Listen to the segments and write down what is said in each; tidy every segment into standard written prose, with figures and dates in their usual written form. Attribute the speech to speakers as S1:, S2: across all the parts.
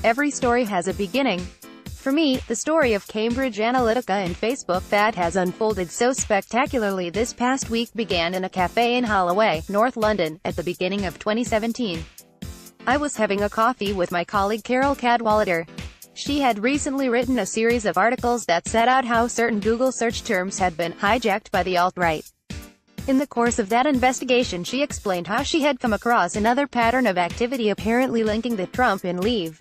S1: Every story has a beginning. For me, the story of Cambridge Analytica and Facebook that has unfolded so spectacularly this past week began in a cafe in Holloway, North London, at the beginning of 2017. I was having a coffee with my colleague Carol Cadwallader. She had recently written a series of articles that set out how certain Google search terms had been hijacked by the alt-right. In the course of that investigation, she explained how she had come across another pattern of activity apparently linking the Trump and Leave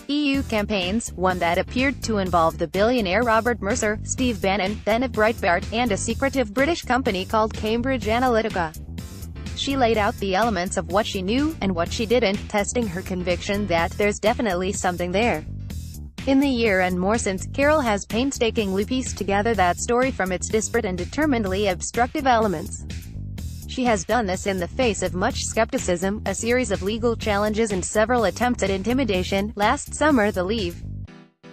S1: EU campaigns, one that appeared to involve the billionaire Robert Mercer, Steve Bannon, then of Breitbart, and a secretive British company called Cambridge Analytica. She laid out the elements of what she knew, and what she didn't, testing her conviction that there's definitely something there. In the year and more since, Carol has painstakingly pieced together that story from its disparate and determinedly obstructive elements. She has done this in the face of much skepticism, a series of legal challenges and several attempts at intimidation. Last summer, the Leave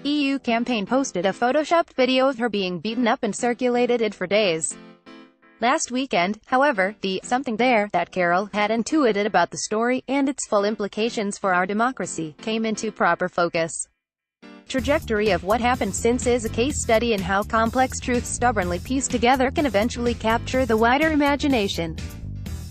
S1: EU campaign posted a photoshopped video of her being beaten up and circulated it for days. Last weekend, however, the something there that Carol had intuited about the story, and its full implications for our democracy, came into proper focus. Trajectory of what happened since is a case study in how complex truths stubbornly pieced together can eventually capture the wider imagination.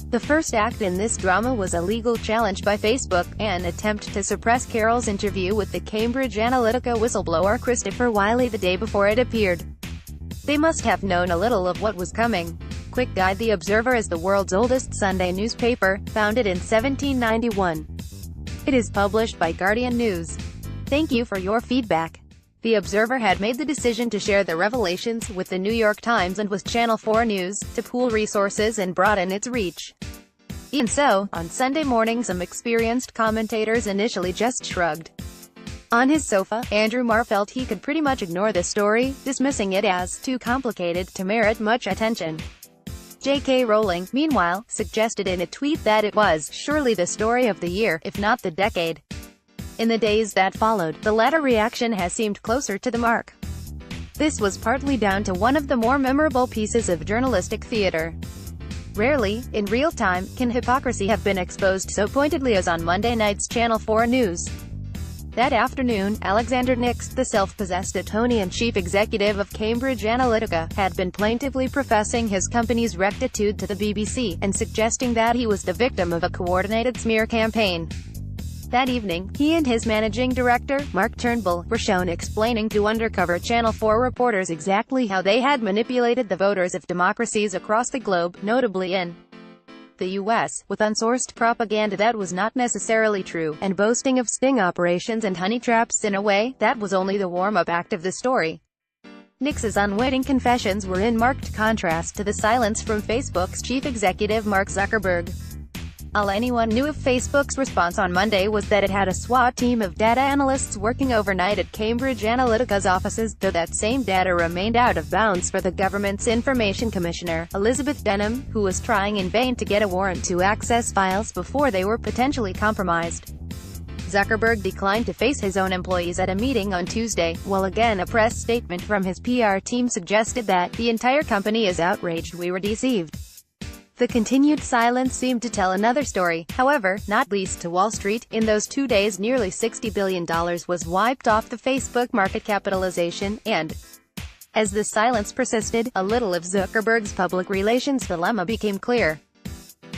S1: The first act in this drama was a legal challenge by Facebook, an attempt to suppress Carol's interview with the Cambridge Analytica whistleblower Christopher Wiley the day before it appeared. They must have known a little of what was coming. Quick guide: The Observer is the world's oldest Sunday newspaper, founded in 1791. It is published by Guardian News. Thank you for your feedback. The Observer had made the decision to share the revelations with the New York Times and with Channel 4 News, to pool resources and broaden its reach. Even so, on Sunday morning some experienced commentators initially just shrugged. On his sofa, Andrew Marr felt he could pretty much ignore the story, dismissing it as too complicated to merit much attention. J.K. Rowling, meanwhile, suggested in a tweet that it was surely the story of the year, if not the decade. In the days that followed, the latter reaction has seemed closer to the mark. This was partly down to one of the more memorable pieces of journalistic theater. Rarely, in real time, can hypocrisy have been exposed so pointedly as on Monday night's Channel 4 News. That afternoon, Alexander Nix, the self-possessed attorney and chief executive of Cambridge Analytica, had been plaintively professing his company's rectitude to the BBC, and suggesting that he was the victim of a coordinated smear campaign. That evening, he and his managing director, Mark Turnbull, were shown explaining to undercover Channel 4 reporters exactly how they had manipulated the voters of democracies across the globe, notably in the US, with unsourced propaganda that was not necessarily true, and boasting of sting operations and honey traps in a way that was only the warm-up act of the story. Nix's unwitting confessions were in marked contrast to the silence from Facebook's chief executive Mark Zuckerberg. All anyone knew of Facebook's response on Monday was that it had a SWAT team of data analysts working overnight at Cambridge Analytica's offices, though that same data remained out of bounds for the government's Information Commissioner, Elizabeth Denham, who was trying in vain to get a warrant to access files before they were potentially compromised. Zuckerberg declined to face his own employees at a meeting on Tuesday, while again a press statement from his PR team suggested that the entire company is outraged. "We were deceived." The continued silence seemed to tell another story, however, not least to Wall Street. In those 2 days nearly $60 billion was wiped off the Facebook market capitalization, and as the silence persisted, a little of Zuckerberg's public relations dilemma became clear.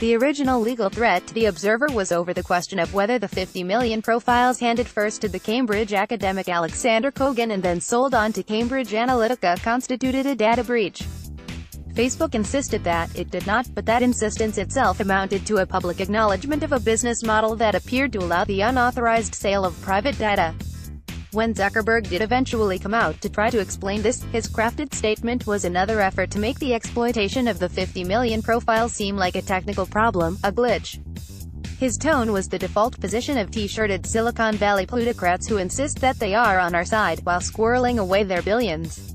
S1: The original legal threat to The Observer was over the question of whether the 50 million profiles handed first to the Cambridge academic Alexander Kogan and then sold on to Cambridge Analytica constituted a data breach. Facebook insisted that it did not, but that insistence itself amounted to a public acknowledgement of a business model that appeared to allow the unauthorized sale of private data. When Zuckerberg did eventually come out to try to explain this, his crafted statement was another effort to make the exploitation of the 50 million profiles seem like a technical problem, a glitch. His tone was the default position of t-shirted Silicon Valley plutocrats who insist that they are on our side, while squirreling away their billions.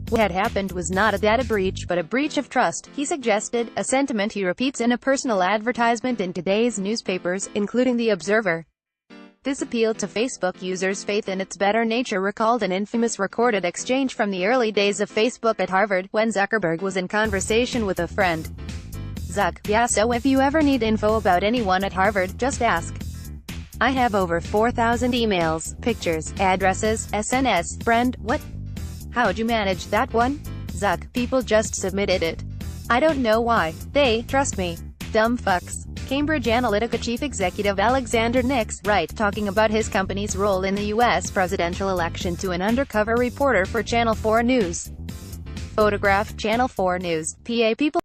S1: What had happened was not a data breach but a breach of trust, he suggested, a sentiment he repeats in a personal advertisement in today's newspapers, including The Observer. This appeal to Facebook users' faith in its better nature recalled an infamous recorded exchange from the early days of Facebook at Harvard, when Zuckerberg was in conversation with a friend. "Zuck, yeah, so if you ever need info about anyone at Harvard, just ask. I have over 4,000 emails, pictures, addresses, SNS, friend, what? How'd you manage that one? Zuck, people just submitted it. I don't know why. They trust me. Dumb fucks. Cambridge Analytica chief executive Alexander Nix, right, talking about his company's role in the U.S. presidential election to an undercover reporter for Channel 4 News. Photograph, Channel 4 News. PA people